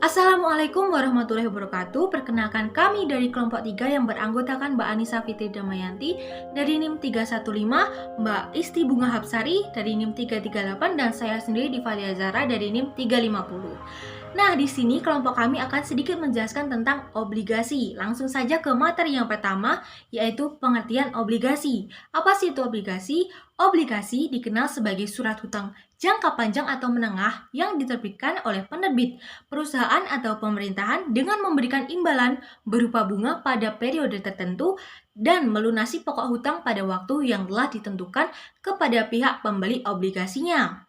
Assalamualaikum warahmatullahi wabarakatuh. Perkenalkan kami dari kelompok 3 yang beranggotakan Mbak Anissa Fitri Damayanti dari NIM 315, Mbak Isti Bunga Hapsari dari NIM 338, dan saya sendiri Divalia Zara dari NIM 350. Nah, di sini kelompok kami akan sedikit menjelaskan tentang obligasi. Langsung saja ke materi yang pertama, yaitu pengertian obligasi. Apa sih itu obligasi? Obligasi dikenal sebagai surat hutang jangka panjang atau menengah yang diterbitkan oleh penerbit, perusahaan atau pemerintahan dengan memberikan imbalan berupa bunga pada periode tertentu dan melunasi pokok hutang pada waktu yang telah ditentukan kepada pihak pembeli obligasinya.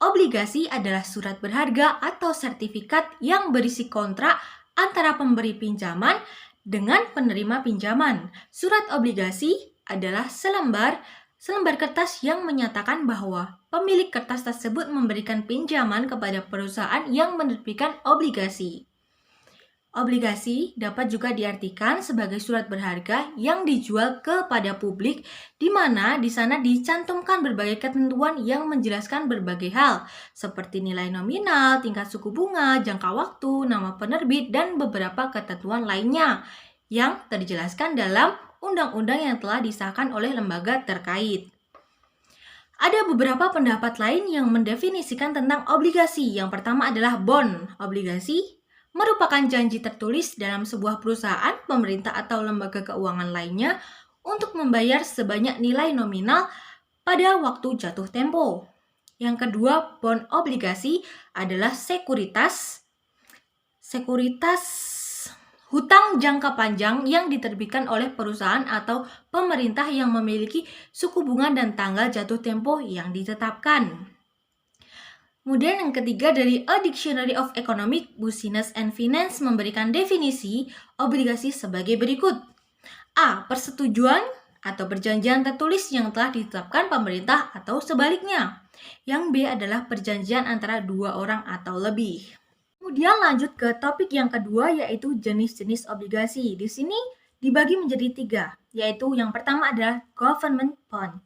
Obligasi adalah surat berharga atau sertifikat yang berisi kontrak antara pemberi pinjaman dengan penerima pinjaman. Surat obligasi adalah selembar kertas yang menyatakan bahwa pemilik kertas tersebut memberikan pinjaman kepada perusahaan yang menerbitkan obligasi. Obligasi dapat juga diartikan sebagai surat berharga yang dijual kepada publik, di mana di sana dicantumkan berbagai ketentuan yang menjelaskan berbagai hal, seperti nilai nominal, tingkat suku bunga, jangka waktu, nama penerbit, dan beberapa ketentuan lainnya yang terjelaskan dalam undang-undang yang telah disahkan oleh lembaga terkait. Ada beberapa pendapat lain yang mendefinisikan tentang obligasi. Yang pertama adalah bond. Obligasi merupakan janji tertulis dalam sebuah perusahaan, pemerintah, atau lembaga keuangan lainnya untuk membayar sebanyak nilai nominal pada waktu jatuh tempo. Yang kedua, bond obligasi adalah sekuritas hutang jangka panjang yang diterbitkan oleh perusahaan atau pemerintah yang memiliki suku bunga dan tanggal jatuh tempo yang ditetapkan. Kemudian yang ketiga dari A Dictionary of Economic, Business and Finance memberikan definisi obligasi sebagai berikut. A. Persetujuan atau perjanjian tertulis yang telah ditetapkan pemerintah atau sebaliknya. Yang B adalah perjanjian antara dua orang atau lebih. Kemudian lanjut ke topik yang kedua, yaitu jenis-jenis obligasi. Di sini dibagi menjadi 3, yaitu yang pertama adalah government bond.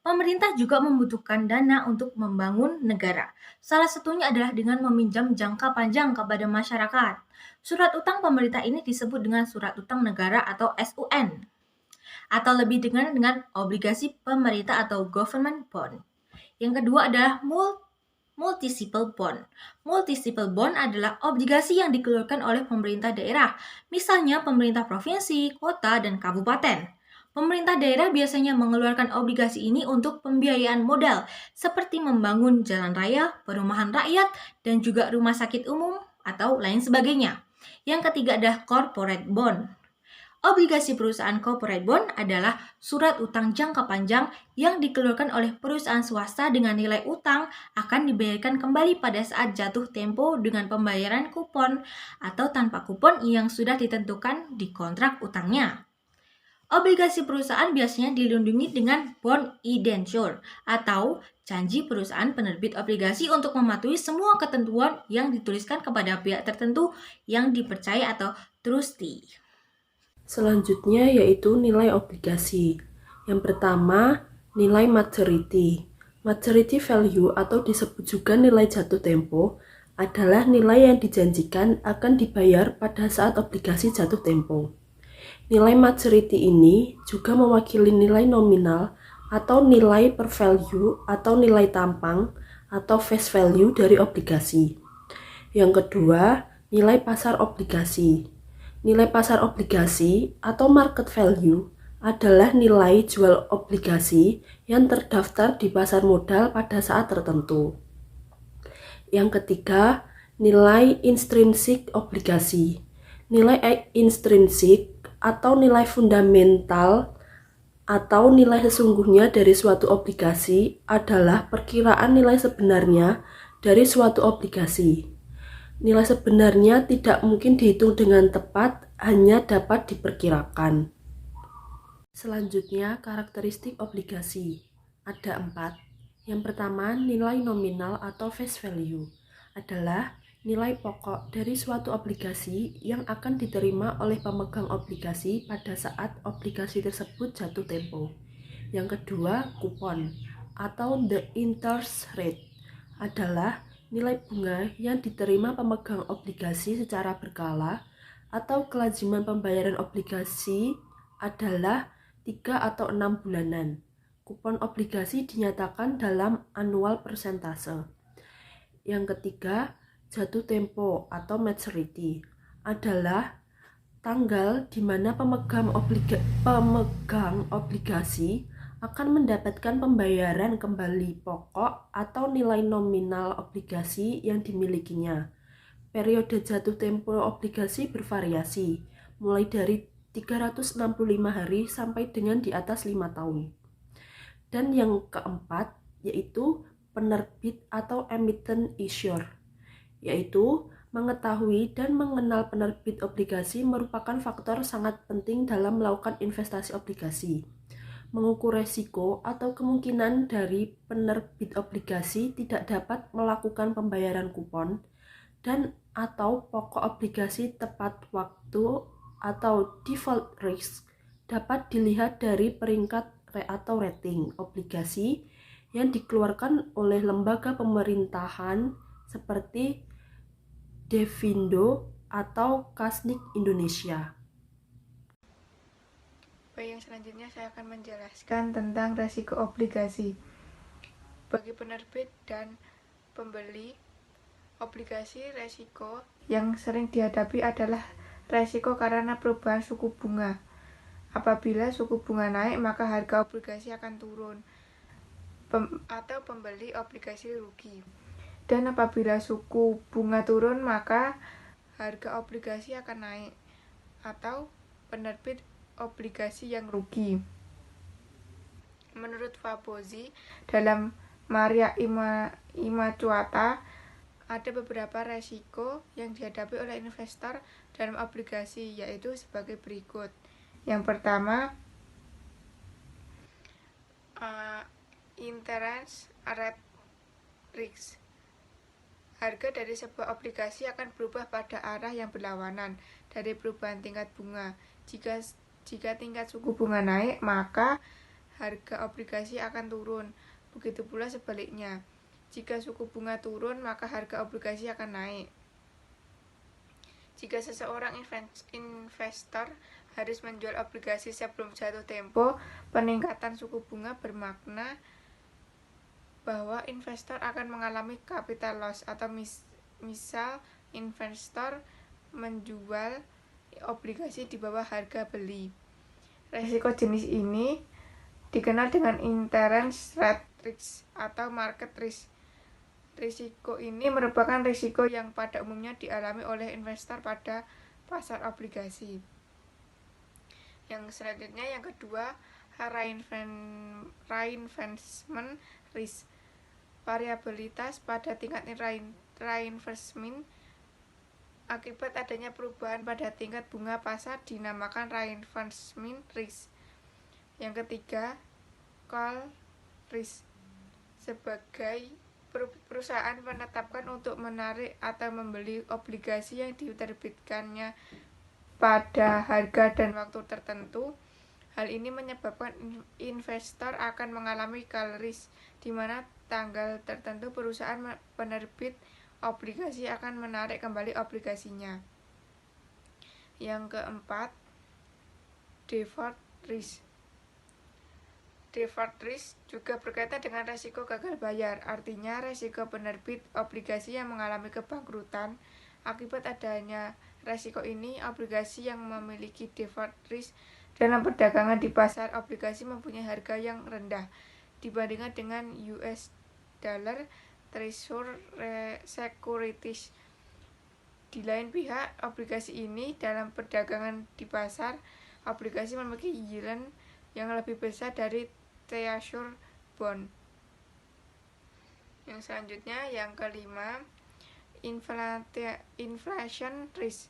Pemerintah juga membutuhkan dana untuk membangun negara. Salah satunya adalah dengan meminjam jangka panjang kepada masyarakat. Surat utang pemerintah ini disebut dengan surat utang negara atau SUN, atau lebih dikenal dengan obligasi pemerintah atau government bond. Yang kedua adalah multisipal bond. Multisipal bond adalah obligasi yang dikeluarkan oleh pemerintah daerah, misalnya pemerintah provinsi, kota, dan kabupaten. Pemerintah daerah biasanya mengeluarkan obligasi ini untuk pembiayaan modal, seperti membangun jalan raya, perumahan rakyat, dan juga rumah sakit umum, atau lain sebagainya. Yang ketiga adalah corporate bond. Obligasi perusahaan corporate bond adalah surat utang jangka panjang yang dikeluarkan oleh perusahaan swasta dengan nilai utang akan dibayarkan kembali pada saat jatuh tempo dengan pembayaran kupon atau tanpa kupon yang sudah ditentukan di kontrak utangnya. Obligasi perusahaan biasanya dilindungi dengan bond indenture atau janji perusahaan penerbit obligasi untuk mematuhi semua ketentuan yang dituliskan kepada pihak tertentu yang dipercaya atau trustee. Selanjutnya yaitu nilai obligasi. Yang pertama, nilai maturity. Maturity value atau disebut juga nilai jatuh tempo adalah nilai yang dijanjikan akan dibayar pada saat obligasi jatuh tempo. Nilai maturity ini juga mewakili nilai nominal atau nilai per value atau nilai tampang atau face value dari obligasi. Yang kedua, nilai pasar obligasi. Nilai pasar obligasi atau market value adalah nilai jual obligasi yang terdaftar di pasar modal pada saat tertentu. Yang ketiga, nilai intrinsik obligasi. Nilai intrinsik atau nilai fundamental atau nilai sesungguhnya dari suatu obligasi adalah perkiraan nilai sebenarnya dari suatu obligasi. Nilai sebenarnya tidak mungkin dihitung dengan tepat, hanya dapat diperkirakan. Selanjutnya, karakteristik obligasi. Ada 4. Yang pertama, nilai nominal atau face value adalah nilai pokok dari suatu obligasi yang akan diterima oleh pemegang obligasi pada saat obligasi tersebut jatuh tempo. Yang kedua, kupon atau the interest rate adalah Nilai bunga yang diterima pemegang obligasi secara berkala atau kelaziman pembayaran obligasi adalah 3 atau 6 bulanan. Kupon obligasi dinyatakan dalam annual persentase. Yang ketiga, jatuh tempo atau maturity adalah tanggal di mana pemegang obligasi akan mendapatkan pembayaran kembali pokok atau nilai nominal obligasi yang dimilikinya. Periode jatuh tempo obligasi bervariasi, mulai dari 365 hari sampai dengan di atas 5 tahun. Dan yang keempat, yaitu penerbit atau emittent issuer, yaitu mengetahui dan mengenal penerbit obligasi merupakan faktor sangat penting dalam melakukan investasi obligasi. Mengukur resiko atau kemungkinan dari penerbit obligasi tidak dapat melakukan pembayaran kupon dan atau pokok obligasi tepat waktu atau default risk dapat dilihat dari peringkat atau rating obligasi yang dikeluarkan oleh lembaga pemerintahan seperti Devindo atau Kasnik Indonesia. Baik, yang selanjutnya saya akan menjelaskan tentang resiko obligasi. Bagi penerbit dan pembeli obligasi, resiko yang sering dihadapi adalah resiko karena perubahan suku bunga. Apabila suku bunga naik, maka harga obligasi akan turun atau pembeli obligasi rugi. Dan apabila suku bunga turun, maka harga obligasi akan naik atau penerbit obligasi yang rugi. Menurut Fabozzi, dalam Maria Immaculata, ada beberapa resiko yang dihadapi oleh investor dalam obligasi, yaitu sebagai berikut. Yang pertama, interest rate risk. Harga dari sebuah obligasi akan berubah pada arah yang berlawanan dari perubahan tingkat bunga. Jika tingkat suku bunga naik, maka harga obligasi akan turun. Begitu pula sebaliknya. Jika suku bunga turun, maka harga obligasi akan naik. Jika seseorang investor harus menjual obligasi sebelum jatuh tempo, peningkatan suku bunga bermakna bahwa investor akan mengalami capital loss atau misal investor menjual obligasi di bawah harga beli. Risiko jenis ini dikenal dengan interest rate risk atau market risk. Risiko ini merupakan risiko yang pada umumnya dialami oleh investor pada pasar obligasi. Yang selanjutnya, yang kedua, reinvestment risk. Variabilitas pada tingkat reinvestment akibat adanya perubahan pada tingkat bunga pasar dinamakan reinvestment risk. Yang ketiga, call risk. Sebagai perusahaan menetapkan untuk menarik atau membeli obligasi yang diterbitkannya pada harga dan waktu tertentu. Hal ini menyebabkan investor akan mengalami call risk, di mana tanggal tertentu perusahaan penerbit obligasi akan menarik kembali obligasinya. Yang keempat, default risk. Default risk juga berkaitan dengan resiko gagal bayar, artinya resiko penerbit obligasi yang mengalami kebangkrutan. Akibat adanya resiko ini, obligasi yang memiliki default risk dalam perdagangan di pasar obligasi mempunyai harga yang rendah dibandingkan dengan US dollar Treasury securities. Di lain pihak, obligasi ini dalam perdagangan di pasar obligasi memiliki yield yang lebih besar dari Treasury bond. Yang selanjutnya, yang kelima, inflation risk.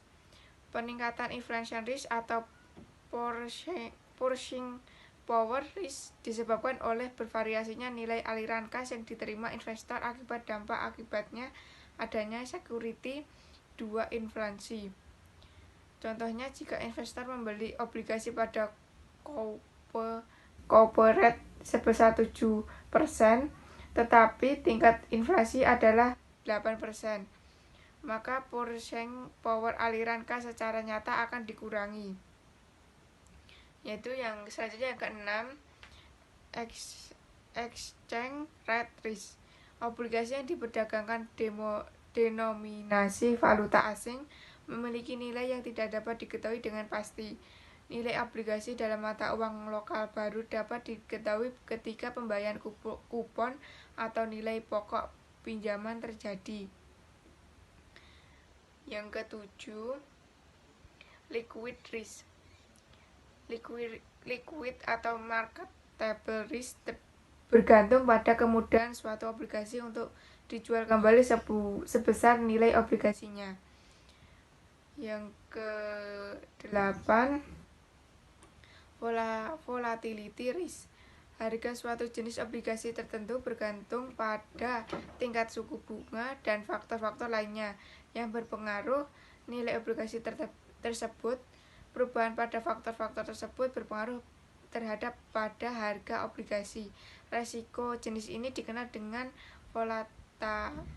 Peningkatan inflation risk atau purchasing power risk disebabkan oleh bervariasinya nilai aliran kas yang diterima investor akibat dampak akibatnya adanya security 2 inflasi. Contohnya, jika investor membeli obligasi pada corporate sebesar 7%, tetapi tingkat inflasi adalah 8%, maka purchasing power aliran kas secara nyata akan dikurangi. Yaitu yang selanjutnya yang keenam, exchange rate risk. Obligasi yang diperdagangkan denominasi valuta asing memiliki nilai yang tidak dapat diketahui dengan pasti. Nilai obligasi dalam mata uang lokal baru dapat diketahui ketika pembayaran kupon atau nilai pokok pinjaman terjadi. Yang ketujuh, liquid risk. Liquid atau marketable risk bergantung pada kemudahan suatu obligasi untuk dijual kembali sebesar nilai obligasinya. Yang ke-8, volatility risk. Harga suatu jenis obligasi tertentu bergantung pada tingkat suku bunga dan faktor-faktor lainnya yang berpengaruh nilai obligasi tersebut. Perubahan pada faktor-faktor tersebut berpengaruh terhadap pada harga obligasi. Resiko jenis ini dikenal dengan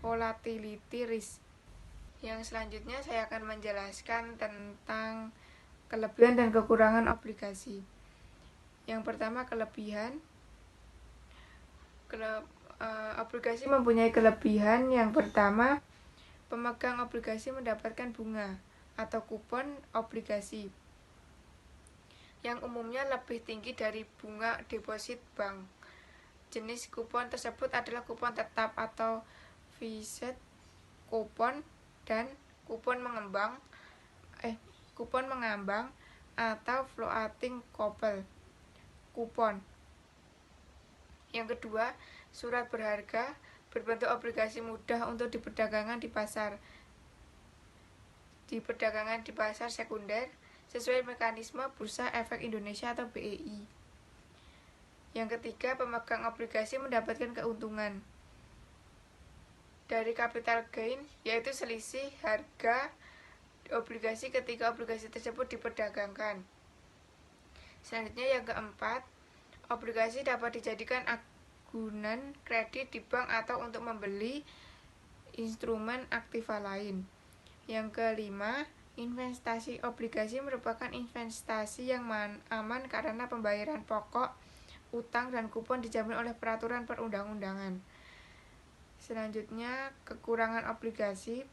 volatility risk. Yang selanjutnya saya akan menjelaskan tentang kelebihan dan kekurangan obligasi. Yang pertama, kelebihan. Obligasi mempunyai kelebihan. Yang pertama, pemegang obligasi mendapatkan bunga atau kupon obligasi yang umumnya lebih tinggi dari bunga deposit bank. Jenis kupon tersebut adalah kupon tetap atau fixed kupon dan kupon mengambang atau floating kupon. Yang kedua, surat berharga berbentuk obligasi mudah untuk diperdagangkan di pasar sekunder sesuai mekanisme Bursa Efek Indonesia atau BEI. Yang ketiga, pemegang obligasi mendapatkan keuntungan dari capital gain, yaitu selisih harga obligasi ketika obligasi tersebut diperdagangkan. Selanjutnya yang keempat, obligasi dapat dijadikan agunan kredit di bank atau untuk membeli instrumen aktiva lain. Yang kelima, investasi obligasi merupakan investasi yang aman karena pembayaran pokok, utang, dan kupon dijamin oleh peraturan perundang-undangan. Selanjutnya, kekurangan obligasi.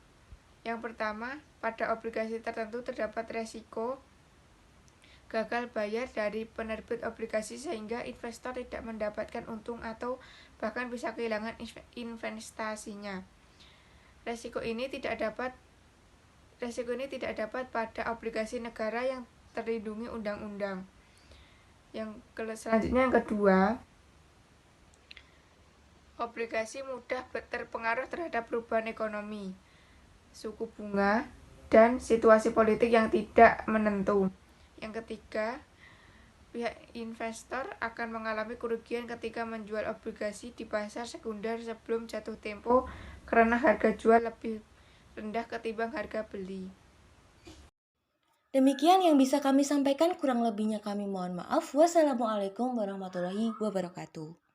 Yang pertama, pada obligasi tertentu terdapat resiko gagal bayar dari penerbit obligasi sehingga investor tidak mendapatkan untung atau bahkan bisa kehilangan investasinya. Resiko ini tidak dapat pada obligasi negara yang terlindungi undang-undang. Selanjutnya yang kedua, obligasi mudah terpengaruh terhadap perubahan ekonomi, suku bunga, dan situasi politik yang tidak menentu. Yang ketiga, pihak investor akan mengalami kerugian ketika menjual obligasi di pasar sekunder sebelum jatuh tempo karena harga jual lebih rendah ketimbang harga beli. Demikian yang bisa kami sampaikan, kurang lebihnya kami mohon maaf. Wassalamualaikum warahmatullahi wabarakatuh.